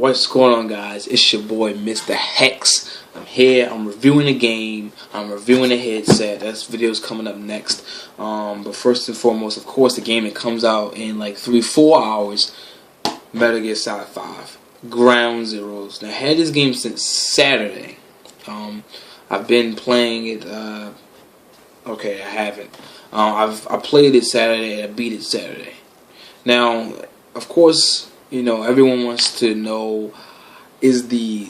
What's going on, guys? It's your boy Mr. Hex. I'm here, I'm reviewing the game, I'm reviewing the headset. That's videos coming up next. But first and foremost, of course, the game that comes out in like 3-4 hours, Metal Gear Solid 5 Ground Zeroes. Now, I had this game since Saturday. I've been playing it, okay, I haven't. I played it Saturday, I beat it Saturday. Now, of course, you know, everyone wants to know, is the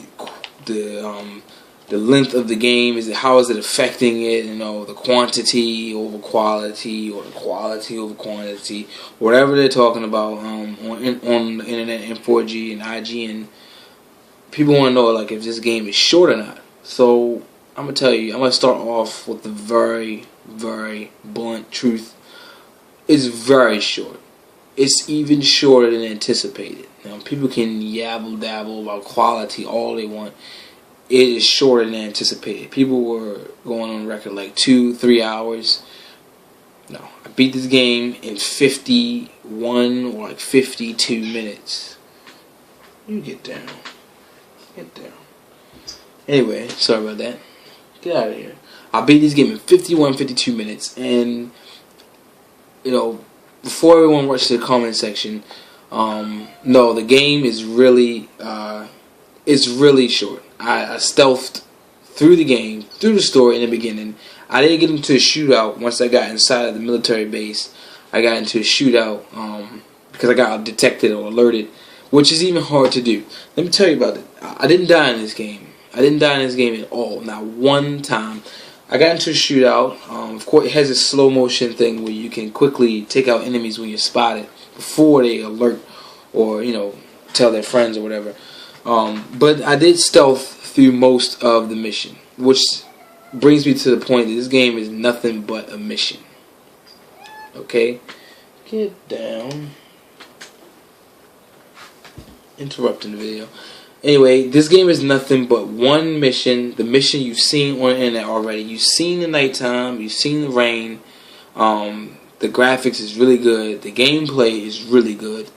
length of the game, how is it affecting it, you know, the quantity over quality, or the quality over quantity, whatever they're talking about on the internet, M4G and IGN. People want to know, like, if this game is short or not. So, I'm going to tell you, I'm going to start off with the very, very blunt truth. It's very short. It's even shorter than anticipated. Now, people can yabble dabble about quality all they want. It is shorter than anticipated. People were going on record like 2-3 hours. No, I beat this game in 51 or like 52 minutes. You get down. Get down. Anyway, sorry about that. Get out of here. I beat this game in 51-52 minutes, and you know, before everyone watches the comment section, no, the game is really, it's really short. I stealthed through the game, through the story in the beginning. I didn't get into a shootout once I got inside of the military base. I got into a shootout because I got detected or alerted, which is even hard to do. Let me tell you about it. I didn't die in this game. I didn't die in this game at all, not one time. I got into a shootout. Of course, it has a slow motion thing where you can quickly take out enemies when you're spotted before they alert or, you know, tell their friends or whatever. But I did stealth through most of the mission, which brings me to the point that this game is nothing but a mission. Okay? Get down. Interrupting the video. Anyway, this game is nothing but one mission. The mission you've seen on the internet already. You've seen the nighttime. You've seen the rain. The graphics is really good. The gameplay is really good.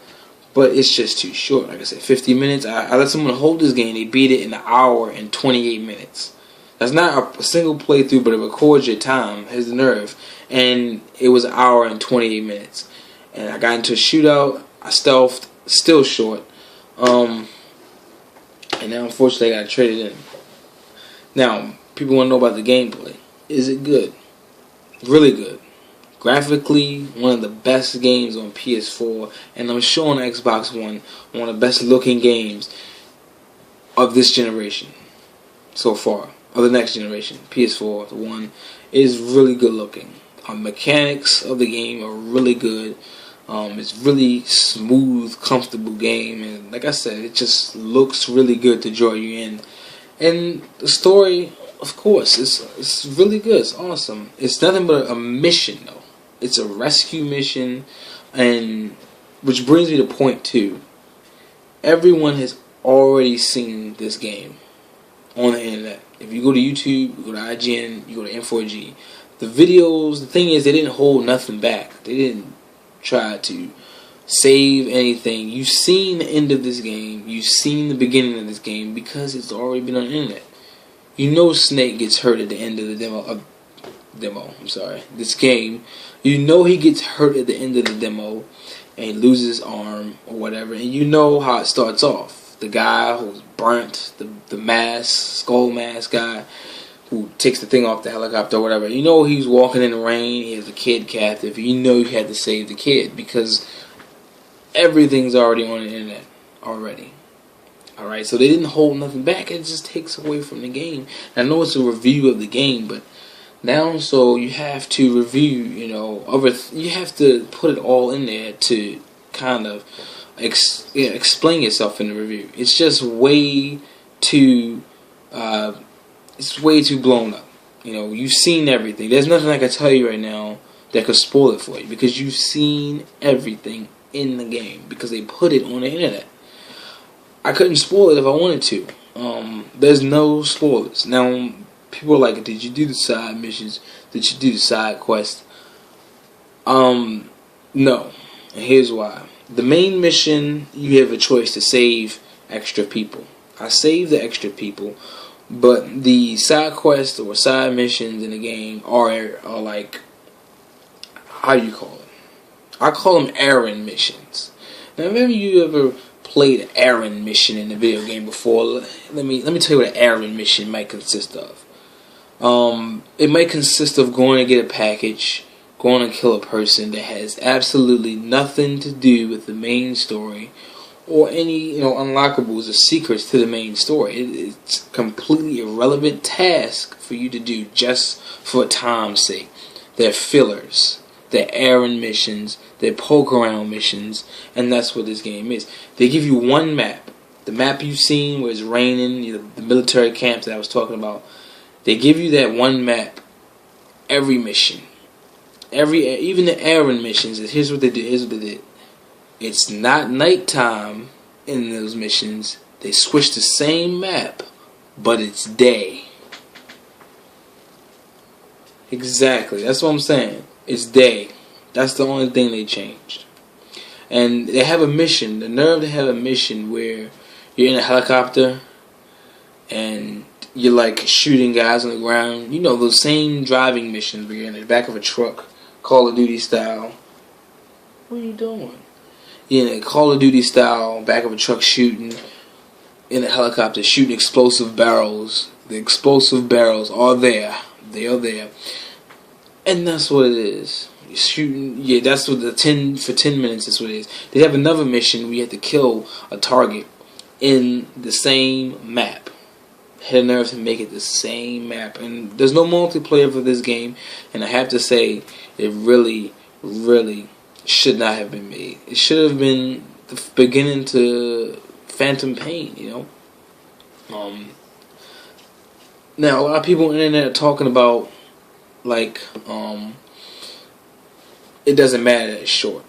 But it's just too short. Like I said, 50 minutes. I let someone hold this game. They beat it in an hour and 28 minutes. That's not a single playthrough, but it records your time. It has the nerve. And it was an hour and 28 minutes. And I got into a shootout. I stealthed. Still short. And now, unfortunately, I got to trade it in. Now, people want to know about the gameplay. Is it good? Really good. Graphically, one of the best games on PS4. And I'm sure on Xbox One, one of the best looking games of this generation. So far. Of the next generation. PS4, the one, is really good looking. Mechanics of the game are really good. It's really smooth, comfortable game, and like I said, it just looks really good to draw you in. And the story, of course, it's really good. It's awesome. It's nothing but a mission, though. It's a rescue mission, and which brings me to point 2. Everyone has already seen this game on the internet. If you go to YouTube, you go to IGN, you go to M4G, the videos. The thing is, they didn't hold nothing back. They didn't try to save anything. You've seen the end of this game. You've seen the beginning of this game because it's already been on the internet. You know Snake gets hurt at the end of the this game. You know he gets hurt at the end of the demo and he loses his arm or whatever. And you know how it starts off. The guy who's burnt, the mask, skull mask guy, who takes the thing off the helicopter or whatever. You know he's walking in the rain, he has a kid captive. You know you had to save the kid because everything's already on the internet already. Alright, so they didn't hold nothing back. It just takes away from the game. I know it's a review of the game, but now so you have to review, you know, you have to put it all in there to kind of explain yourself in the review. It's just way too it's way too blown up. You know, you've seen everything. There's nothing I can tell you right now that could spoil it for you because you've seen everything in the game because they put it on the internet. I couldn't spoil it if I wanted to. There's no spoilers. Now, people are like, did you do the side missions? Did you do the side quest? No. And here's why. The main mission, you have a choice to save extra people. I save the extra people, but the side quests or side missions in the game are like, how do you call it? I call them errand missions. Now, have you ever played an errand mission in the video game before? Let me tell you what an errand mission might consist of. It might consist of going to get a package, going to kill a person that has absolutely nothing to do with the main story, or any unlockables or secrets to the main story. It's a completely irrelevant task for you to do just for time's sake. They're fillers. They're errand missions. They're poke around missions, and that's what this game is. They give you one map, the map you've seen where it's raining, the military camps that I was talking about. They give you that one map every mission. Even the errand missions. Here's what they did. It's not nighttime in those missions. They switch the same map, but it's day. Exactly. That's what I'm saying. It's day. That's the only thing they changed. And they have a mission. The nerve to have a mission where you're in a helicopter and you're like shooting guys on the ground. You know, those same driving missions where you're in the back of a truck, Call of Duty style. What are you doing? You're in a Call of Duty style, back of a truck shooting, in a helicopter shooting explosive barrels. The explosive barrels are there. They are there. And that's what it is. You're shooting, yeah, that's what for 10 minutes is what it is. They have another mission where you have to kill a target in the same map. Had a nerve to make it the same map. And there's no multiplayer for this game, and I have to say it really, really should not have been made. It should have been the beginning to Phantom Pain, Now, a lot of people on the internet are talking about, like, it doesn't matter that it's short,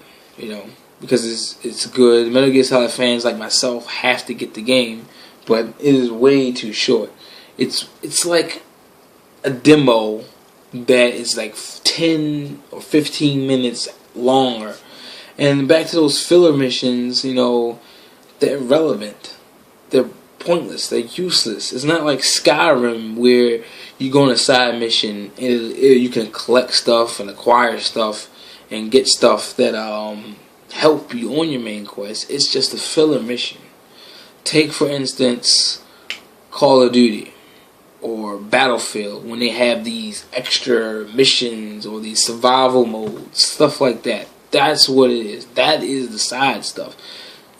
because it's good. Metal Gear Solid fans like myself have to get the game, but it is way too short. It's like a demo that is like 10 or 15 minutes longer. And back to those filler missions, they're irrelevant. They're pointless. They're useless. It's not like Skyrim where you go on a side mission and you can collect stuff and acquire stuff and get stuff that help you on your main quest. It's just a filler mission. Take, for instance, Call of Duty or Battlefield, when they have these extra missions or these survival modes, stuff like that. That's what it is. That is the side stuff.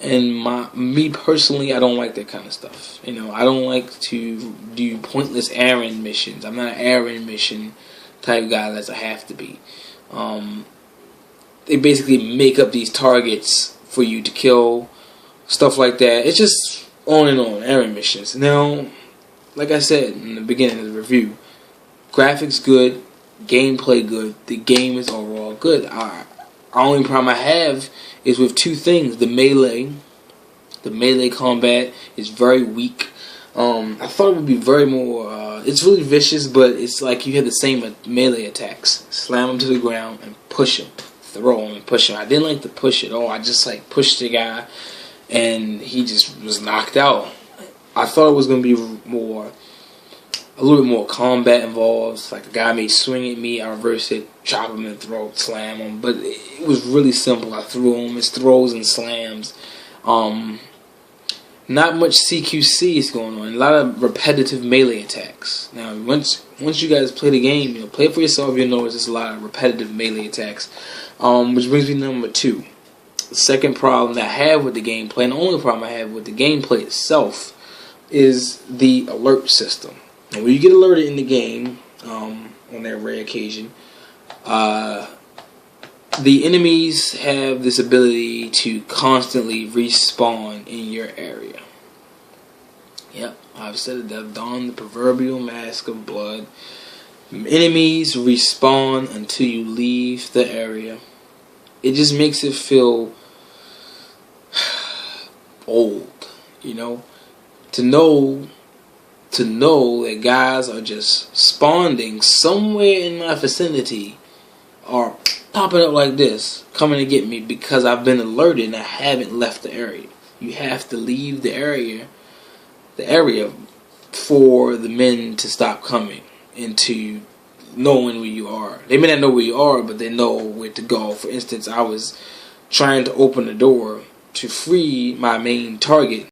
And me personally, I don't like that kind of stuff. I don't like to do pointless errand missions. I'm not an errand mission type guy as I have to be. They basically make up these targets for you to kill, stuff like that. It's just on and on, errand missions. Now, like I said in the beginning of the review, graphics good, gameplay good, the game is overall good. The only problem I have is with two things. The melee combat is very weak. I thought it would be very more, it's really vicious, but it's like you have the same melee attacks. Slam him to the ground and push him. Throw him and push him. I didn't like to push at all. I just pushed the guy and he just was knocked out. I thought it was going to be a little bit more combat involved. Like the guy may swing at me, I reverse it, chop him in the throat, slam him. But it was really simple. I threw him. It's throws and slams. Not much CQC is going on. A lot of repetitive melee attacks. Now, once you guys play the game, play it for yourself, you'll notice there's a lot of repetitive melee attacks. Which brings me to number 2. The second problem that I have with the gameplay, and the only problem I have with the gameplay itself, is the alert system. And when you get alerted in the game, on that rare occasion, the enemies have this ability to constantly respawn in your area. Yep, I've said it. They've donned the proverbial mask of blood. Enemies respawn until you leave the area. It just makes it feel old, To know that guys are just spawning somewhere in my vicinity or popping up like this, coming to get me because I've been alerted and I haven't left the area. You have to leave the area for the men to stop coming into knowing where you are. They may not know where you are, but they know where to go. For instance, I was trying to open the door to free my main target